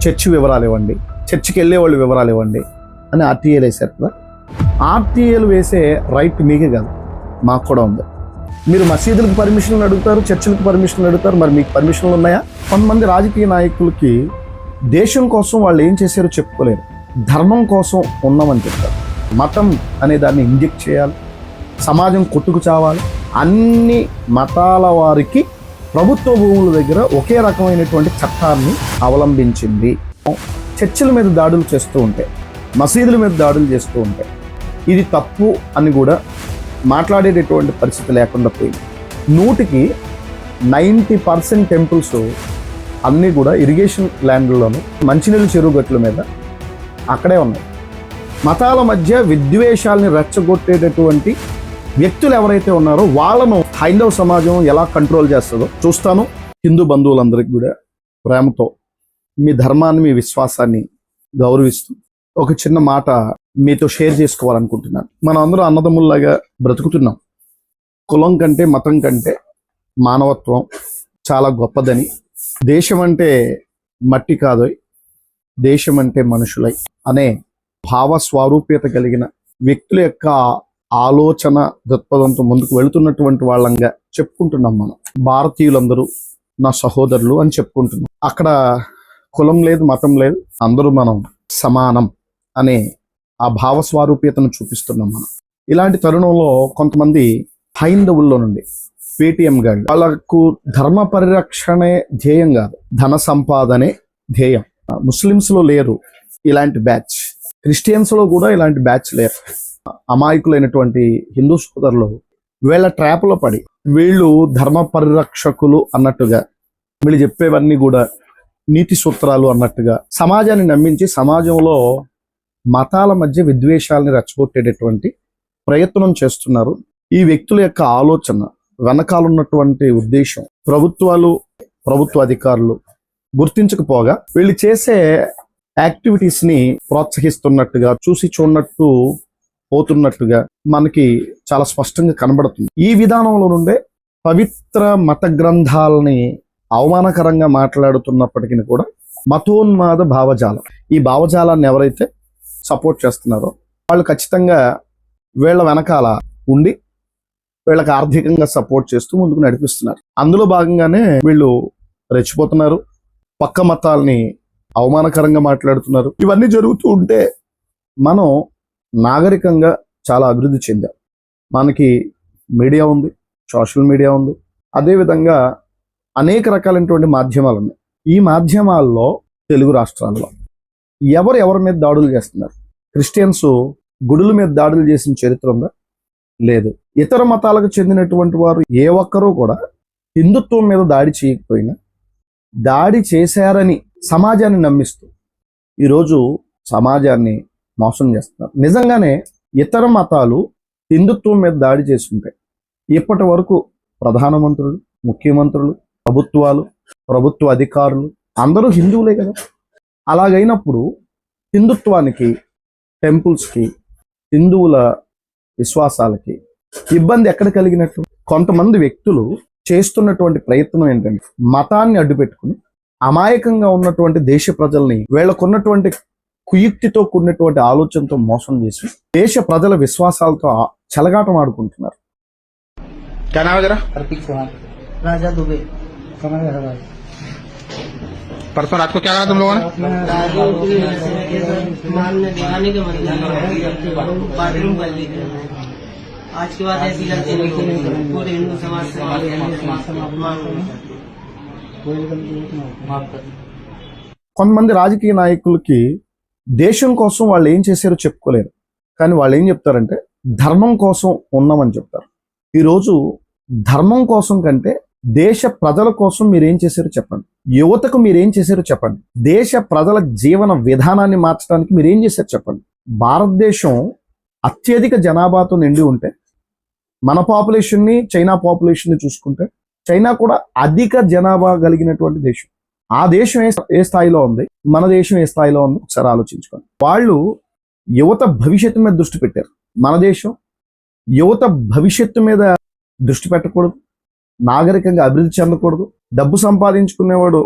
Church వివరాలు ఇవ్వండి, చర్చికి వెళ్ళే వాళ్ళు వివరాలు ఇవ్వండి అని ఆర్టీఏలు వేశారు కదా. ఆర్టీఏలు వేసే రైట్ మీకే కాదు, మాకు కూడా ఉంది. మీరు మసీదులకు పర్మిషన్లు అడుగుతారు, చర్చిలకు పర్మిషన్లు అడుగుతారు, మరి మీకు పర్మిషన్లు ఉన్నాయా? కొంతమంది రాజకీయ నాయకులకి దేశం కోసం వాళ్ళు ఏం చేశారో చెప్పుకోలేరు, ధర్మం కోసం ఉన్నామని చెప్తారు. మతం అనే దాన్ని ఇంజెక్ట్ చేయాలి, సమాజం కొట్టుకు చావాలి. అన్ని మతాల వారికి ప్రభుత్వ భూముల దగ్గర ఒకే రకమైనటువంటి చట్టాన్ని అవలంబించింది. చర్చిల మీద దాడులు చేస్తూ ఉంటే, మసీదుల మీద దాడులు చేస్తూ ఉంటే ఇది తప్పు అని కూడా మాట్లాడేటటువంటి పరిస్థితి లేకుండా పోయింది. 100కి 90% టెంపుల్స్ అన్నీ కూడా ఇరిగేషన్ ల్యాండ్లోనూ మంచినీళ్ళ చెరువు గట్ల మీద అక్కడే ఉన్నాయి. మతాల మధ్య విద్వేషాలని రెచ్చగొట్టేటటువంటి వ్యక్తులు ఎవరైతే ఉన్నారో వాళ్ళను హైందవ సమాజం ఎలా కంట్రోల్ చేస్తుందో చూస్తాను. హిందూ బంధువులందరికీ కూడా ప్రేమతో మీ ధర్మాన్ని, మీ విశ్వాసాన్ని గౌరవిస్తూ ఒక చిన్న మాట మీతో షేర్ చేసుకోవాలనుకుంటున్నాను. మనం అందరూ అన్నదమ్ముల్లాగా బ్రతుకుతున్నాం. కులం కంటే, మతం కంటే మానవత్వం చాలా గొప్పదని, దేశం అంటే మట్టి కాదోయ్, దేశం అంటే మనుషులై అనే భావ స్వరూప్యత కలిగిన వ్యక్తుల యొక్క ఆలోచన దృక్పథంతో ముందుకు వెళుతున్నటువంటి వాళ్ళంగా చెప్పుకుంటున్నాం. మనం భారతీయులందరూ నా సహోదరులు అని చెప్పుకుంటున్నాం. అక్కడ కులం లేదు, మతం లేదు, అందరూ మనం సమానం అనే ఆ భావ స్వరూప్యతను చూపిస్తున్నాం మనం. ఇలాంటి తరుణంలో కొంతమంది హైందవుల్లో నుండి పేటీఎం గాళ్ళు, వాళ్ళకు ధర్మ పరిరక్షణే ధ్యేయం కాదు, ధన సంపాదనే ధ్యేయం. ముస్లిమ్స్లో లేరు ఇలాంటి బ్యాచ్, క్రిస్టియన్స్లో కూడా ఇలాంటి బ్యాచ్ లేరు. అమాయకులైనటువంటి హిందూ సోదరులు వీళ్ళ ట్రాప్లో పడి వీళ్ళు ధర్మ పరిరక్షకులు అన్నట్టుగా, వీళ్ళు చెప్పేవన్నీ కూడా నీతి సూత్రాలు అన్నట్టుగా సమాజాన్ని నమ్మించి సమాజంలో మతాల మధ్య విద్వేషాలని రెచ్చగొట్టేటటువంటి ప్రయత్నం చేస్తున్నారు. ఈ వ్యక్తుల యొక్క ఆలోచన వెనకాలన్నటువంటి ఉద్దేశం ప్రభుత్వాలు, ప్రభుత్వ అధికారులు గుర్తించకపోగా వీళ్ళు చేసే యాక్టివిటీస్ ని ప్రోత్సహిస్తున్నట్టుగా, చూసి చూడనట్టు పోతున్నట్టుగా మనకి చాలా స్పష్టంగా కనబడుతుంది. ఈ విధానంలో నుండే పవిత్ర మత గ్రంథాలని అవమానకరంగా మాట్లాడుతున్నప్పటికీ కూడా మతోన్మాద భావజాలం, ఈ భావజాలాన్ని ఎవరైతే సపోర్ట్ చేస్తున్నారో వాళ్ళు ఖచ్చితంగా వీళ్ళ వెనకాల ఉండి వీళ్ళకి ఆర్థికంగా సపోర్ట్ చేస్తూ ముందుకు నడిపిస్తున్నారు. అందులో భాగంగానే వీళ్ళు రెచ్చిపోతున్నారు, పక్క మతాల్ని అవమానకరంగా మాట్లాడుతున్నారు. ఇవన్నీ జరుగుతూ ఉంటే మనం నాగరికంగా చాలా అభివృద్ధి చెందాం. మనకి మీడియా ఉంది, సోషల్ మీడియా ఉంది, అదేవిధంగా అనేక రకాలైనటువంటి మాధ్యమాలు ఉన్నాయి. ఈ మాధ్యమాల్లో తెలుగు రాష్ట్రాల్లో ఎవరి మీద దాడులు చేస్తున్నారు? క్రిస్టియన్స్ గుడుల మీద దాడులు చేసిన చరిత్ర ఉందా? లేదు. ఇతర మతాలకు చెందినటువంటి వారు ఏ ఒక్కరూ కూడా హిందుత్వం మీద దాడి చేయకపోయినా దాడి చేశారని సమాజాన్ని నమ్మిస్తూ ఈరోజు సమాజాన్ని మోసం చేస్తున్నారు. నిజంగానే ఇతర మతాలు హిందుత్వం మీద దాడి చేసుకుంటాయి. ఇప్పటి వరకు ప్రధానమంత్రులు, ముఖ్యమంత్రులు, ప్రభుత్వాలు, ప్రభుత్వ అధికారులు అందరూ హిందువులే కదా. అలాగైనప్పుడు హిందుత్వానికి, టెంపుల్స్కి, హిందువుల విశ్వాసాలకి ఇబ్బంది ఎక్కడ కలిగినట్టు? కొంతమంది వ్యక్తులు చేస్తున్నటువంటి ప్రయత్నం ఏంటంటే మతాన్ని అడ్డుపెట్టుకుని అమాయకంగా ఉన్నటువంటి దేశ ప్రజల్ని వీళ్ళకున్నటువంటి కుయుక్తితో కూడినటువంటి ఆలోచనతో మోసం చేసి దేశ ప్రజల విశ్వాసాలతో చెలగాటం ఆడుకుంటున్నారు. राजा दुबे परसों रात को क्या करा तुम लोगों ने? दिखाने के बाथरूम कर ली थी। आज के बाद ऐसी गलती नहीं होगी, पूरे हिंदू समाज से కొంతమంది రాజకీయ నాయకులకి దేశం కోసం వాళ్ళు ఏం చేశారో చెప్పుకోలేరు, కానీ వాళ్ళు ఏం చెప్తారంటే ధర్మం కోసం ఉన్నామని చెప్తారు. ఈరోజు ధర్మం కోసం కంటే దేశ ప్రజల కోసం మీరేం చేశారో చెప్పండి, యువతకు మీరేం చేశారో చెప్పండి, దేశ ప్రజల జీవన విధానాన్ని మార్చడానికి మీరేం చేశారో చెప్పండి. భారతదేశం అత్యధిక జనాభాతో నిండి ఉంటే మన పాపులేషన్ని, చైనా పాపులేషన్ని చూసుకుంటే చైనా కూడా అధిక జనాభా కలిగినటువంటి దేశం. ఆ దేశం ఏ స్థాయిలో ఉంది, మన దేశం ఏ స్థాయిలో ఉంది ఒకసారి ఆలోచించుకోండి. వాళ్ళు యువత భవిష్యత్తు మీద దృష్టి పెట్టారు. మన దేశం యువత భవిష్యత్తు మీద దృష్టి పెట్టకూడదు, నాగరికంగా అభివృద్ధి చెందకూడదు. డబ్బు సంపాదించుకునేవాడు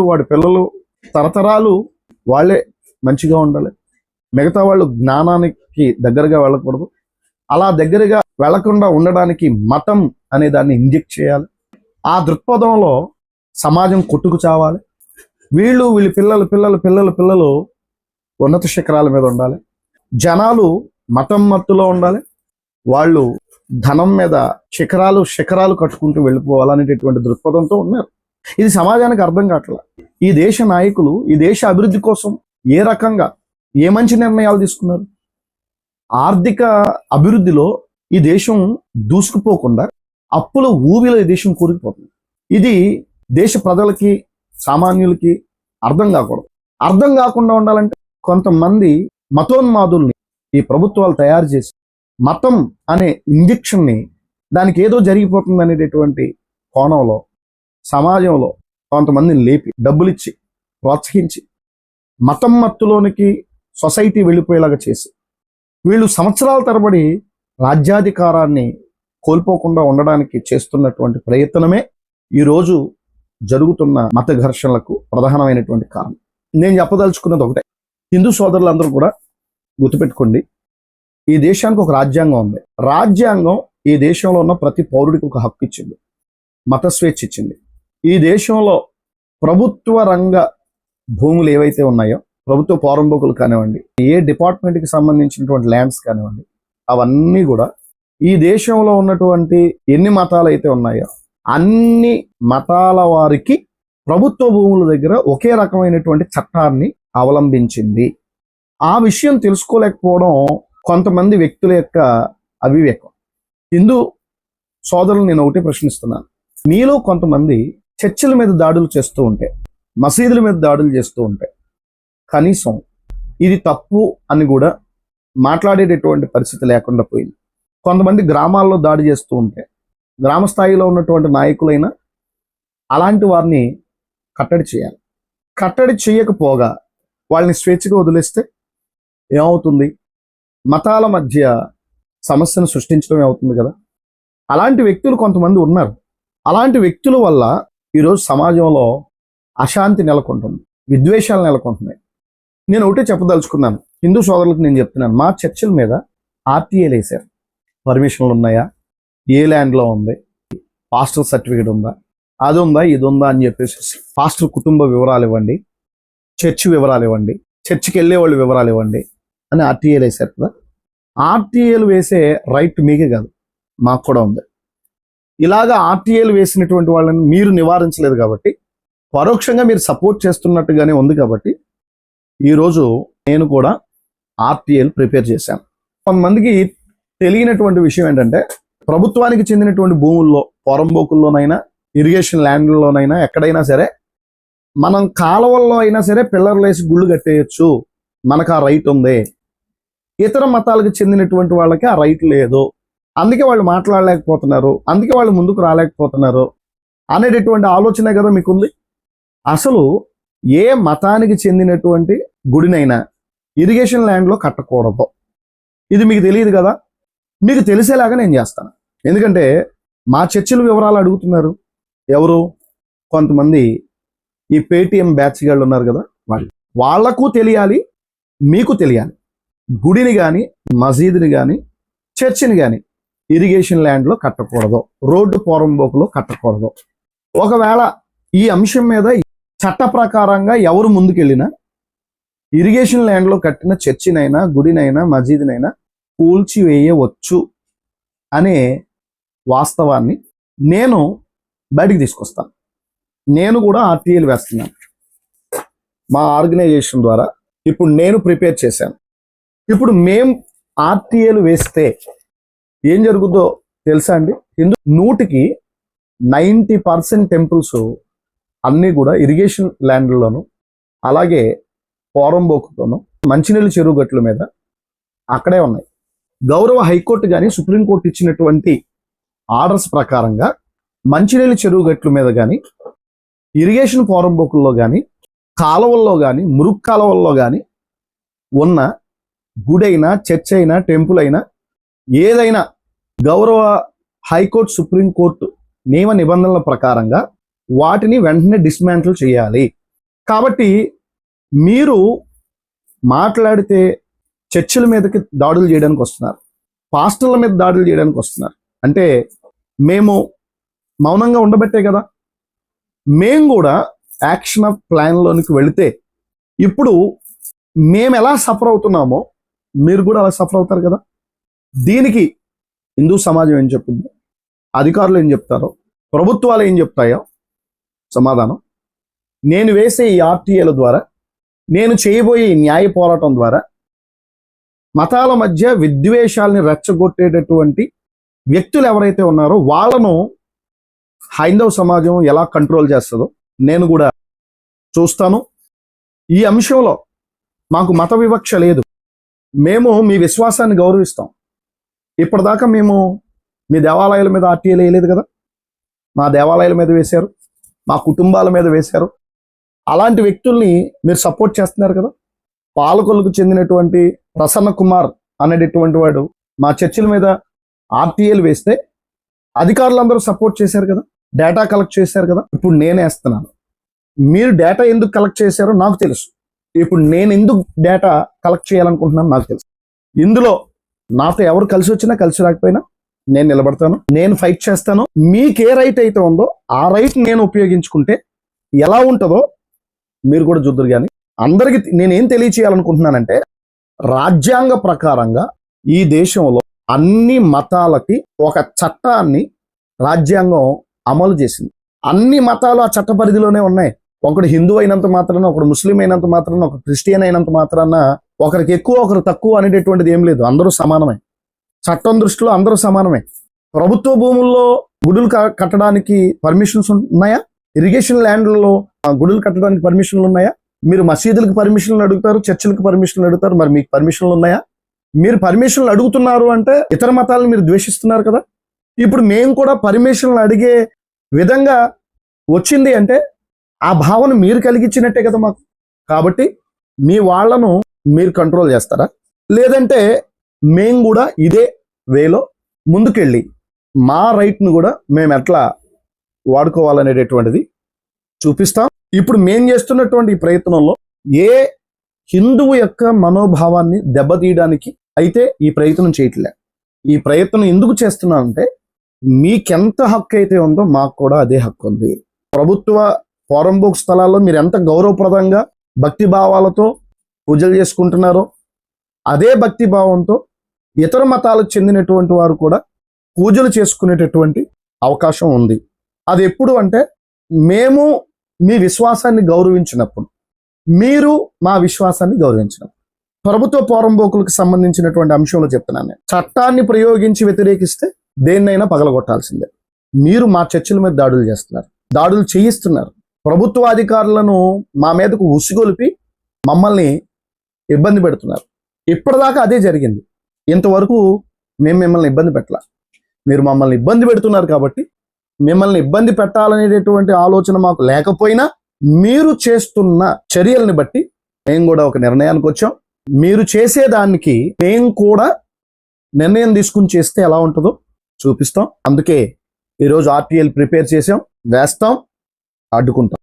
వాడి పిల్లలు తరతరాలు వాళ్ళే మంచిగా ఉండాలి, మిగతా వాళ్ళు జ్ఞానానికి దగ్గరగా వెళ్ళకూడదు. అలా దగ్గరగా వెళ్లకుండా ఉండడానికి మతం అనే దాన్ని ఇంజెక్ట్ చేయాలి. ఆ దృక్పథంలో సమాజం కొట్టుకు చావాలి. వీళ్ళ పిల్లలు ఉన్నత శిఖరాల మీద ఉండాలి. జనాలు మతం మత్తులో ఉండాలి. వాళ్ళు ధనం మీద శిఖరాలు కట్టుకుంటూ వెళ్ళిపోవాలనేటటువంటి దృక్పథంతో ఉన్నారు. ఇది సమాజానికి అర్థం కావట్లా. ఈ దేశ నాయకులు ఈ దేశ అభివృద్ధి కోసం ఏ రకంగా ఏ మంచి నిర్ణయాలు తీసుకున్నారు? ఆర్థిక అభివృద్ధిలో ఈ దేశం దూసుకుపోకుండా అప్పుల ఊబిలో ఈ దేశం కూరుకుపోతుంది. ఇది దేశ ప్రజలకి సామాన్యులకి అర్థం కాకూడదు. అర్థం కాకుండా ఉండాలంటే కొంతమంది మతోన్మాదుల్ని ఈ ప్రభుత్వాలు తయారు చేసి మతం అనే ఇంజెక్షన్ని దానికి ఏదో జరిగిపోతుంది అనేటటువంటి కోణంలో సమాజంలో కొంతమందిని లేపి డబ్బులిచ్చి ప్రోత్సహించి మతం మత్తులోనికి సొసైటీ వెళ్ళిపోయేలాగా చేసి వీళ్ళు సంవత్సరాల తరబడి రాజ్యాధికారాన్ని కోల్పోకుండా ఉండడానికి చేస్తున్నటువంటి ప్రయత్నమే ఈరోజు జరుగుతున్న మత ఘర్షణలకు ప్రధానమైనటువంటి కారణం. నేను చెప్పదలుచుకున్నది ఒకటే, హిందూ సోదరులందరూ కూడా గుర్తుపెట్టుకోండి, ఈ దేశానికి ఒక రాజ్యాంగం ఉంది. రాజ్యాంగం ఈ దేశంలో ఉన్న ప్రతి పౌరుడికి ఒక హక్కు ఇచ్చింది, మత స్వేచ్ఛ ఇచ్చింది. ఈ దేశంలో ప్రభుత్వ రంగ భూములు ఏవైతే ఉన్నాయో, ప్రభుత్వ పోరంబోకులు కానివ్వండి, ఏ డిపార్ట్మెంట్కి సంబంధించినటువంటి ల్యాండ్స్ కానివ్వండి, అవన్నీ కూడా ఈ దేశంలో ఉన్నటువంటి ఎన్ని మతాలు అయితే ఉన్నాయో అన్ని మతాల వారికి ప్రభుత్వ భూముల దగ్గర ఒకే రకమైనటువంటి చట్టాన్ని అవలంబించింది. ఆ విషయం తెలుసుకోలేకపోవడం కొంతమంది వ్యక్తుల యొక్క అవివేకం. హిందూ సోదరులు నేను ఒకటే ప్రశ్నిస్తున్నాను, మీలో కొంతమంది చర్చిల మీద దాడులు చేస్తూ ఉంటే, మసీదుల మీద దాడులు చేస్తూ ఉంటే కనీసం ఇది తప్పు అని కూడా మాట్లాడేటటువంటి పరిస్థితి లేకుండా పోయింది. కొంతమంది గ్రామాల్లో దాడి చేస్తూ ఉంటే గ్రామ స్థాయిలో ఉన్నటువంటి నాయకులైనా అలాంటి వారిని కట్టడి చేయాలి. కట్టడి చేయకపోగా వాళ్ళని స్వేచ్ఛగా వదిలేస్తే ఏమవుతుంది? మతాల మధ్య సమస్యను సృష్టించడం అవుతుంది కదా. అలాంటి వ్యక్తులు కొంతమంది ఉన్నారు. అలాంటి వ్యక్తుల వల్ల ఈరోజు సమాజంలో అశాంతి నెలకొంటుంది, విద్వేషాలు నెలకొంటున్నాయి. నేను ఒకటే చెప్పదలుచుకున్నాను, హిందూ సోదరులకు నేను చెప్తున్నాను, మా చర్చిల మీద ఆర్టీఏలు వేశారు. పర్మిషన్లు ఉన్నాయా, ఏ ల్యాండ్లో ఉంది, పాస్టర్ సర్టిఫికేట్ ఉందా, అది ఉందా, ఇది ఉందా అని చెప్పేసి పాస్టర్ కుటుంబ వివరాలు ఇవ్వండి, చర్చి వివరాలు ఇవ్వండి, చర్చికి వెళ్ళే వాళ్ళు వివరాలు ఇవ్వండి అని ఆర్టీఏలు వేశారు కదా. ఆర్టీఏలు వేసే రైట్ మీకే కాదు, మాకు కూడా ఉంది. ఇలాగా ఆర్టీఏలు వేసినటువంటి వాళ్ళని మీరు నివారించలేదు కాబట్టి, పరోక్షంగా మీరు సపోర్ట్ చేస్తున్నట్టుగానే ఉంది కాబట్టి ఈరోజు నేను కూడా ఆర్టీఏలు ప్రిపేర్ చేశాను. కొంతమందికి తెలియనటువంటి విషయం ఏంటంటే, ప్రభుత్వానికి చెందినటువంటి భూముల్లో, పొరంబోకుల్లోనైనా, ఇరిగేషన్ ల్యాండ్లోనైనా, ఎక్కడైనా సరే మనం కాలువల్లో అయినా సరే పిల్లర్లు వేసి గుళ్ళు కట్టేయచ్చు, మనకు ఆ రైట్ ఉంది. ఇతర మతాలకు చెందినటువంటి వాళ్ళకి ఆ రైట్ లేదు, అందుకే వాళ్ళు మాట్లాడలేకపోతున్నారు, అందుకే వాళ్ళు ముందుకు రాలేకపోతున్నారు అనేటటువంటి ఆలోచనే కదా మీకుంది. అసలు ఏ మతానికి చెందినటువంటి గుడినైనా ఇరిగేషన్ ల్యాండ్లో కట్టకూడదు. ఇది మీకు తెలియదు కదా. మీకు తెలిసేలాగా నేను చేస్తాను. ఎందుకంటే మా చర్చిల వివరాలు అడుగుతున్నారు ఎవరు? కొంతమంది ఈ పేటిఎం బ్యాచ్ గాళ్ళు ఉన్నారు కదా, వాళ్లకు తెలియాలి, మీకు తెలియాలి. గుడిని కానీ, మసీదుని కానీ, చర్చిని కానీ ఇరిగేషన్ ల్యాండ్లో కట్టకూడదు, రోడ్డు పోరంబోకులో కట్టకూడదు. ఒకవేళ ఈ అంశం మీద చట్ట ప్రకారంగా ఎవరు ముందుకెళ్ళినా ఇరిగేషన్ ల్యాండ్లో కట్టిన చర్చినైనా, గుడినైనా, మసీదునైనా కూల్చివేయవచ్చు అనే వాస్తవాన్ని నేను బయటికి తీసుకొస్తాను. నేను కూడా ఆర్టీఏలు వేస్తున్నాను మా ఆర్గనైజేషన్ ద్వారా. ఇప్పుడు నేను ప్రిపేర్ చేశాను. ఇప్పుడు మేం ఆర్టీఏలు వేస్తే ఏం జరుగుతుందో తెలుసా అండి? 100కి 90% టెంపుల్స్ అన్నీ కూడా ఇరిగేషన్ ల్యాండ్లోను, అలాగే పోరంబోకుతోను, మంచినీళ్ళ చెరువు గట్ల మీద అక్కడే ఉన్నాయి. గౌరవ హైకోర్టు కానీ, సుప్రీంకోర్టు ఇచ్చినటువంటి ఆర్డర్స్ ప్రకారంగా మంచినీళ్ళ చెరువు గట్ల మీద కానీ, ఇరిగేషన్ పోరంబోకుల్లో కానీ, కాలువల్లో కానీ, మురుగు కాలువల్లో కానీ ఉన్న గుడైనా, చర్చ్ అయినా, టెంపుల్ అయినా, ఏదైనా గౌరవ హైకోర్టు, సుప్రీంకోర్టు నియమ నిబంధనల ప్రకారంగా వాటిని వెంటనే డిస్మాంటిల్ చేయాలి. కాబట్టి మీరు మాట్లాడితే చర్చిల మీదకి దాడులు చేయడానికి వస్తున్నారు, పాస్టర్ల మీద దాడులు చేయడానికి వస్తున్నారు. అంటే మేము మౌనంగా ఉండబట్టే కదా. మేము కూడా యాక్షన్ ఆఫ్ ప్లాన్లోనికి వెళితే ఇప్పుడు మేము ఎలా సఫర్ అవుతున్నామో మీరు కూడా అలా సఫర్ అవుతారు కదా. దీనికి హిందూ సమాజం ఏం చెప్తుంది, అధికారులు ఏం చెప్తారో, ప్రభుత్వాలు ఏం చెప్తాయో సమాధానం. నేను వేసే ఈ ఆర్టీఏల ద్వారా, నేను చేయబోయే ఈ న్యాయ పోరాటం ద్వారా మతాల మధ్య విద్వేషాలని రెచ్చగొట్టేటటువంటి వ్యక్తులు ఎవరైతే ఉన్నారో వాళ్ళను హైందవ సమాజం ఎలా కంట్రోల్ చేస్తుందో నేను కూడా చూస్తాను. ఈ అంశంలో మాకు మత వివక్ష లేదు. మేము మీ విశ్వాసాన్ని గౌరవిస్తాం. ఇప్పటిదాకా మేము మీ దేవాలయాల మీద ఆర్టీఏలు వేయలేదు కదా. మా దేవాలయాల మీద వేశారు, మా కుటుంబాల మీద వేశారు. అలాంటి వ్యక్తుల్ని మీరు సపోర్ట్ చేస్తున్నారు కదా. పాలకొల్లుకు చెందినటువంటి ప్రసన్న కుమార్ అనేటటువంటి వాడు మా చర్చిల మీద ఆర్టీఏలు వేస్తే అధికారులందరూ సపోర్ట్ చేశారు కదా, డేటా కలెక్ట్ చేశారు కదా. ఇప్పుడు నేనే వేస్తున్నాను. మీరు డేటా ఎందుకు కలెక్ట్ చేశారో నాకు తెలుసు. ఇప్పుడు నేను ఎందుకు డేటా కలెక్ట్ చేయాలనుకుంటున్నాను నాకు తెలుసు. ఇందులో నాతో ఎవరు కలిసి వచ్చినా కలిసి రాకపోయినా నేను నిలబడతాను, నేను ఫైట్ చేస్తాను. మీకు ఏ రైట్ అయితే ఉందో ఆ రైట్ నేను ఉపయోగించుకుంటే ఎలా ఉంటుందో మీరు కూడా చూద్దరు. కానీ అందరికీ నేనేం తెలియచేయాలనుకుంటున్నానంటే, రాజ్యాంగ ప్రకారంగా ఈ దేశంలో అన్ని మతాలకి ఒక చట్టాన్ని రాజ్యాంగం అమలు చేసింది. అన్ని మతాలు ఆ చట్ట పరిధిలోనే ఉన్నాయి. ఒకడు హిందూ అయినంత మాత్రాన, ఒకడు ముస్లిం అయినంత మాత్రాన, ఒక క్రిస్టియన్ అయినంత మాత్రాన ఒకరికి ఎక్కువ ఒకరు తక్కువ అనేటటువంటిది ఏం లేదు. అందరూ సమానమే. చట్టం దృష్టిలో అందరూ సమానమే. ప్రభుత్వ భూముల్లో గుడులు కట్టడానికి పర్మిషన్స్ ఉన్నాయా? ఇరిగేషన్ ల్యాండ్లలో గుడులు కట్టడానికి పర్మిషన్లు ఉన్నాయా? మీరు మసీదులకు పర్మిషన్లు అడుగుతారు, చర్చిలకు పర్మిషన్లు అడుగుతారు. మరి మీకు పర్మిషన్లు ఉన్నాయా? మీరు పర్మిషన్లు అడుగుతున్నారు అంటే ఇతర మతాలను మీరు ద్వేషిస్తున్నారు కదా. ఇప్పుడు మేము కూడా పర్మిషన్లు అడిగే విధంగా వచ్చింది అంటే ఆ భావన మీరు కలిగించినట్టే కదా మాకు. కాబట్టి మీ వాళ్లను మీరు కంట్రోల్ చేస్తారా? లేదంటే మేము కూడా ఇదే వేలో ముందుకెళ్ళి మా రైట్ను కూడా మేము ఎట్లా వాడుకోవాలనేటటువంటిది చూపిస్తాం. ఇప్పుడు మేము చేస్తున్నటువంటి ఈ ప్రయత్నంలో ఏ హిందువు యొక్క మనోభావాన్ని దెబ్బతీయడానికి అయితే ఈ ప్రయత్నం చేయట్లే. ఈ ప్రయత్నం ఎందుకు చేస్తున్నానంటే, మీకెంత హక్కు అయితే ఉందో మాకు కూడా అదే హక్కు ఉంది. ప్రభుత్వ పోరంబోకు స్థలాల్లో మీరు ఎంత గౌరవప్రదంగా భక్తి భావాలతో పూజలు చేసుకుంటున్నారో అదే భక్తి భావంతో ఇతర మతాలకు చెందినటువంటి వారు కూడా పూజలు చేసుకునేటటువంటి అవకాశం ఉంది. అది ఎప్పుడు అంటే, మేము మీ విశ్వాసాన్ని గౌరవించినప్పుడు, మీరు మా విశ్వాసాన్ని గౌరవించినప్పుడు. ప్రభుత్వ పోరంబోకులకు సంబంధించినటువంటి అంశంలో చెప్తున్నాను నేను. చట్టాన్ని ప్రయోగించి వ్యతిరేకిస్తే దేన్నైనా పగలగొట్టాల్సిందే. మీరు మా చర్చిల మీద దాడులు చేస్తున్నారు, దాడులు చేయిస్తున్నారు. ప్రభుత్వ అధికారులను మా మీదకు ఉసిగొలిపి మమ్మల్ని ఇబ్బంది పెడుతున్నారు. ఇప్పటిదాకా అదే జరిగింది. ఇంతవరకు మేము మిమ్మల్ని ఇబ్బంది పెట్టాల. మీరు మమ్మల్ని ఇబ్బంది పెడుతున్నారు కాబట్టి మిమ్మల్ని ఇబ్బంది పెట్టాలనేటటువంటి ఆలోచన మాకు లేకపోయినా మీరు చేస్తున్న చర్యల్ని బట్టి మేము కూడా ఒక నిర్ణయానికి వచ్చాం. మీరు చేసేదానికి మేము కూడా నిర్ణయం తీసుకుని చేస్తే ఎలా ఉంటుందో చూపిస్తాం. అందుకే ఈరోజు ఆర్టీఎల్ ప్రిపేర్ చేసాం, వేస్తాం, అడ్డుకుంటాం.